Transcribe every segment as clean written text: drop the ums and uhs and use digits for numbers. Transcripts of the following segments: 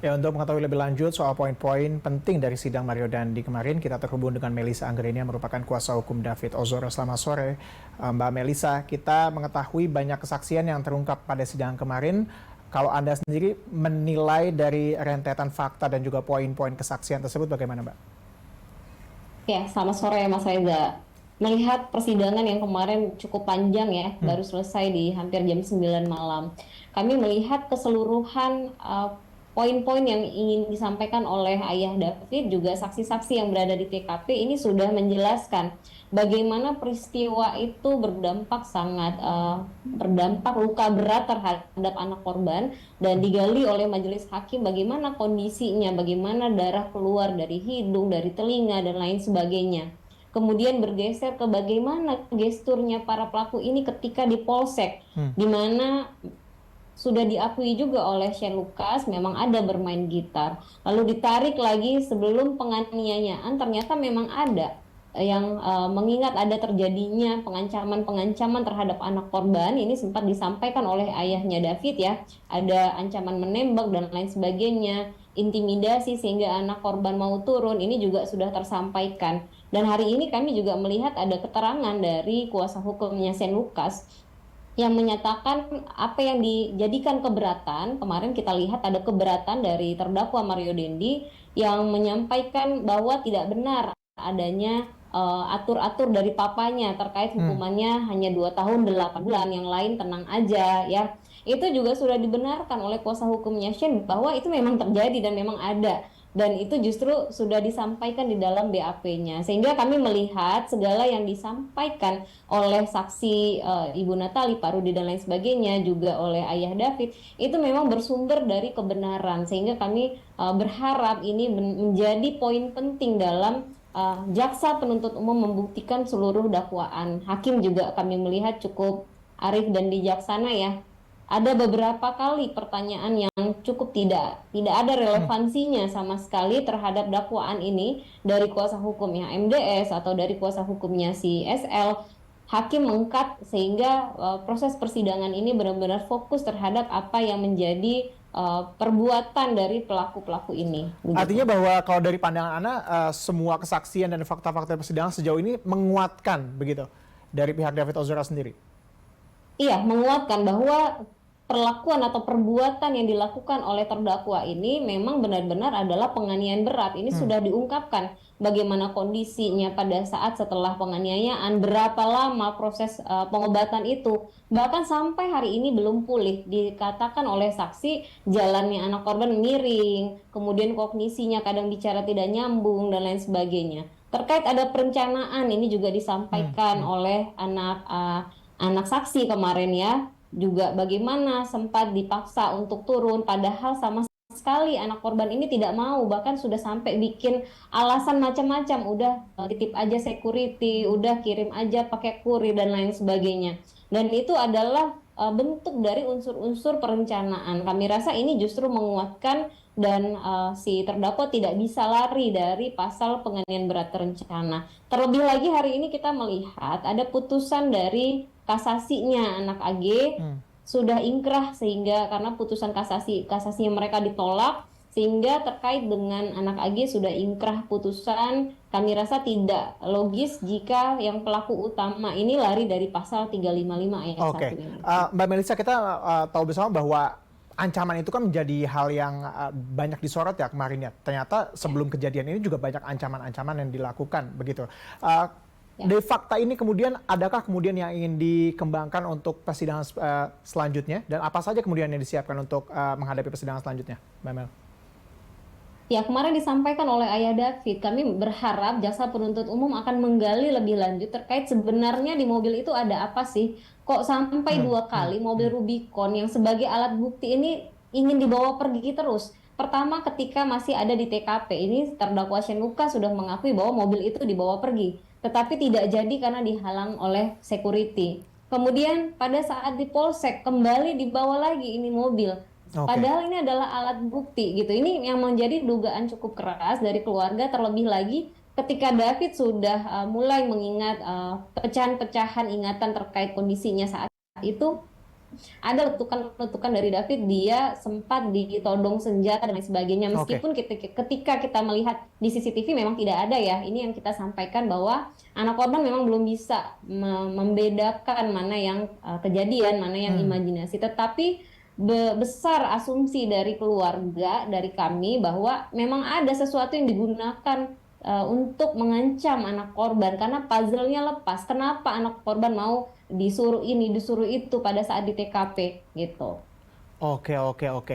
Ya, untuk mengetahui lebih lanjut soal poin-poin penting dari sidang Mario Dandi kemarin, kita terhubung dengan Melisa Anggreni yang merupakan kuasa hukum David Ozora. Selamat sore, Mbak Melisa. Kita mengetahui banyak kesaksian yang terungkap pada sidang kemarin. Kalau Anda sendiri menilai dari rentetan fakta dan juga poin-poin kesaksian tersebut bagaimana, Mbak? Ya, selamat sore Mas Reza. Melihat persidangan yang kemarin cukup panjang ya, Hmm. baru selesai di hampir jam 9 malam. Kami melihat keseluruhan poin-poin yang ingin disampaikan oleh Ayah David, juga saksi-saksi yang berada di TKP ini sudah menjelaskan bagaimana peristiwa itu berdampak luka berat terhadap anak korban, dan digali oleh majelis hakim bagaimana kondisinya, bagaimana darah keluar dari hidung, dari telinga, dan lain sebagainya. Kemudian bergeser ke bagaimana gesturnya para pelaku ini ketika di polsek, Hmm. di mana sudah diakui juga oleh Shane Lucas memang ada bermain gitar. Lalu ditarik lagi sebelum penganiayaan, ternyata memang ada yang mengingat ada terjadinya pengancaman-pengancaman terhadap anak korban. Ini sempat disampaikan oleh ayahnya David ya, ada ancaman menembak dan lain sebagainya, intimidasi sehingga anak korban mau turun, ini juga sudah tersampaikan. Dan hari ini kami juga melihat ada keterangan dari kuasa hukumnya Shane Lucas yang menyatakan apa yang dijadikan keberatan. Kemarin kita lihat ada keberatan dari terdakwa Mario Dendi yang menyampaikan bahwa tidak benar adanya atur-atur dari papanya terkait Hmm. hukumannya hanya 2 tahun 8 bulan, yang lain tenang aja ya. Itu juga sudah dibenarkan oleh kuasa hukumnya Shane bahwa itu memang terjadi dan memang ada, dan itu justru sudah disampaikan di dalam BAP-nya, sehingga kami melihat segala yang disampaikan oleh saksi Ibu Natali, Pak Rudi dan lain sebagainya, juga oleh Ayah David, itu memang bersumber dari kebenaran, sehingga kami berharap ini menjadi poin penting dalam jaksa penuntut umum membuktikan seluruh dakwaan. Hakim juga kami melihat cukup arif dan bijaksana ya. Ada beberapa kali pertanyaan yang cukup tidak ada Hmm. relevansinya sama sekali terhadap dakwaan ini dari kuasa hukumnya MDS atau dari kuasa hukumnya si SL. Hakim mengkat sehingga proses persidangan ini benar-benar fokus terhadap apa yang menjadi perbuatan dari pelaku-pelaku ini. Artinya Begitu. bahwa kalau dari pandangan Anda, semua kesaksian dan fakta-fakta persidangan sejauh ini menguatkan begitu dari pihak David Ozora sendiri. Iya, menguatkan bahwa perlakuan atau perbuatan yang dilakukan oleh terdakwa ini memang benar-benar adalah penganiayaan berat. Ini Hmm. sudah diungkapkan bagaimana kondisinya pada saat setelah penganiayaan, berapa lama proses pengobatan itu. Bahkan sampai hari ini belum pulih. Dikatakan oleh saksi jalannya anak korban miring, kemudian kognisinya kadang bicara tidak nyambung dan lain sebagainya. Terkait ada perencanaan, ini juga Hmm. disampaikan Hmm. oleh anak saksi kemarin ya, juga bagaimana sempat dipaksa untuk turun padahal sama sekali anak korban ini tidak mau, bahkan sudah sampai bikin alasan macam-macam, udah titip aja security, udah kirim aja pakai kurir dan lain sebagainya, dan itu adalah bentuk dari unsur-unsur perencanaan. Kami rasa ini justru menguatkan, dan si terdakwa tidak bisa lari dari pasal penganiayaan berat terencana. Terlebih lagi hari ini kita melihat ada putusan dari kasasinya anak AG Hmm. sudah ingkrah, sehingga karena putusan kasasinya mereka ditolak, sehingga terkait dengan anak AG sudah ingkrah putusan. Kami rasa tidak logis jika yang pelaku utama ini lari dari pasal 355 ayat Oke, 1 ini. Mbak Melisa, kita tahu bersama bahwa ancaman itu kan menjadi hal yang banyak disorot ya kemarin ya. Ternyata sebelum kejadian ini juga banyak ancaman-ancaman yang dilakukan begitu. Uh, Ya. dari fakta ini kemudian adakah kemudian yang ingin dikembangkan untuk persidangan selanjutnya, dan apa saja kemudian yang disiapkan untuk menghadapi persidangan selanjutnya, Mbak Mel? Ya, kemarin disampaikan oleh Ayah David, kami berharap jaksa penuntut umum akan menggali lebih lanjut terkait sebenarnya di mobil itu ada apa sih? Kok sampai Hmm. 2 kali mobil Hmm. Rubicon yang sebagai alat bukti ini ingin dibawa pergi terus? Pertama, ketika masih ada di TKP, ini terdakwa Shane Lucas sudah mengakui bahwa mobil itu dibawa pergi, tetapi tidak jadi karena dihalang oleh security. Kemudian pada saat di Polsek kembali dibawa lagi ini mobil. Oke. Padahal ini adalah alat bukti gitu. Ini yang menjadi dugaan cukup keras dari keluarga, terlebih lagi ketika David sudah mulai mengingat pecahan-pecahan ingatan terkait kondisinya saat itu. ada letukan-letukan dari David, dia sempat ditodong senjata dan lain sebagainya. Oke. Meskipun ketika kita melihat di CCTV memang tidak ada ya. Ini yang kita sampaikan bahwa anak korban memang belum bisa membedakan mana yang kejadian, mana yang imajinasi. Tetapi besar asumsi dari keluarga, dari kami bahwa memang ada sesuatu yang digunakan untuk mengancam anak korban karena puzzle-nya lepas. Kenapa anak korban mau disuruh ini, disuruh itu pada saat di TKP gitu. Oke, oke, oke.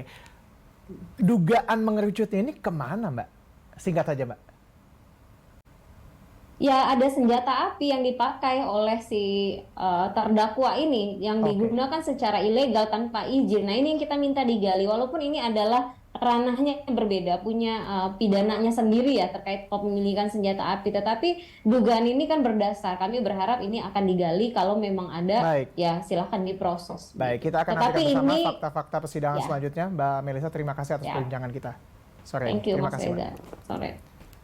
Dugaan mengerucutnya ini kemana, Mbak? Singkat saja, Mbak. Ya, ada senjata api yang dipakai oleh si terdakwa ini yang Oke. digunakan secara ilegal tanpa izin. Nah, ini yang kita minta digali. Walaupun ini adalah ranahnya yang berbeda, punya pidananya sendiri ya terkait kepemilikan senjata api. Tetapi dugaan ini kan berdasar. Kami berharap ini akan digali. Kalau memang ada, Baik. ya silahkan diproses. Baik, Gitu. kita akan Tetapi nantikan bersama ini, fakta-fakta persidangan ya, selanjutnya. Mbak Melisa, terima kasih atas ya, perbincangan kita sore ini. thank you Terima Mas kasih, Mbak. Reza. Sore.